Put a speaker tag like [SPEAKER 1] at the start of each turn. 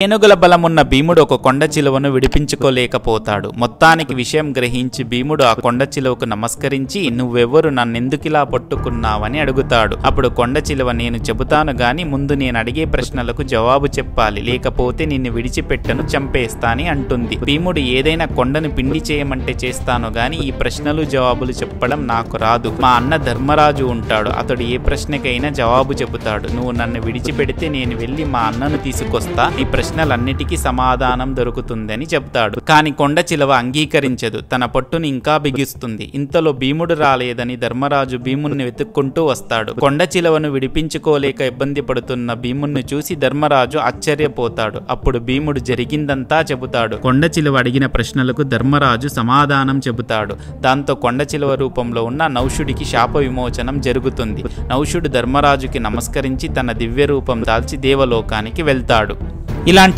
[SPEAKER 1] ఏనుగుల బలమున్న భీముడు ఒక కొండ చిలువను విడిపించుకోలేకపోతాడు. మొత్తానికి విషయం గ్రహించి భీముడు ఆ కొండ చిలువకు నమస్కరించి, నువ్వెవ్వరు నన్నెందుకిలా పట్టుకున్నావని అడుగుతాడు. అప్పుడు కొండ చిలువ, నేను చెబుతాను గాని ముందు నేను అడిగే ప్రశ్నలకు జవాబు చెప్పాలి, లేకపోతే నిన్ను విడిచిపెట్టను, చంపేస్తాని అంటుంది. భీముడు, ఏదైనా కొండను పిండి చేయమంటే చేస్తాను గాని ఈ ప్రశ్నలు జవాబులు చెప్పడం నాకు రాదు. మా అన్న ధర్మరాజు ఉంటాడు, అతడు ఏ ప్రశ్నకైనా జవాబు చెబుతాడు. నువ్వు నన్ను విడిచిపెడితే నేను వెళ్ళి మా అన్నను తీసుకొస్తా, ఈ ప్రశ్నలన్నిటికీ సమాధానం దొరుకుతుందని చెప్తాడు. కాని కొండ చిలువ అంగీకరించదు, తన పట్టును ఇంకా బిగిస్తుంది. ఇంతలో భీముడు రాలేదని ధర్మరాజు భీముణ్ణి వెతుక్కుంటూ వస్తాడు. కొండ చిలువను విడిపించుకోలేక ఇబ్బంది పడుతున్న భీముణ్ణి చూసి ధర్మరాజు ఆశ్చర్యపోతాడు. అప్పుడు భీముడు జరిగిందంతా చెబుతాడు. కొండ చిలువ అడిగిన ప్రశ్నలకు ధర్మరాజు సమాధానం చెబుతాడు. దాంతో కొండ చిలువ రూపంలో ఉన్న నౌషుడికి శాప విమోచనం జరుగుతుంది. నౌషుడు ధర్మరాజుకి నమస్కరించి తన దివ్య రూపం దాల్చి దేవలోకానికి వెళ్తాడు. ఇలాంటి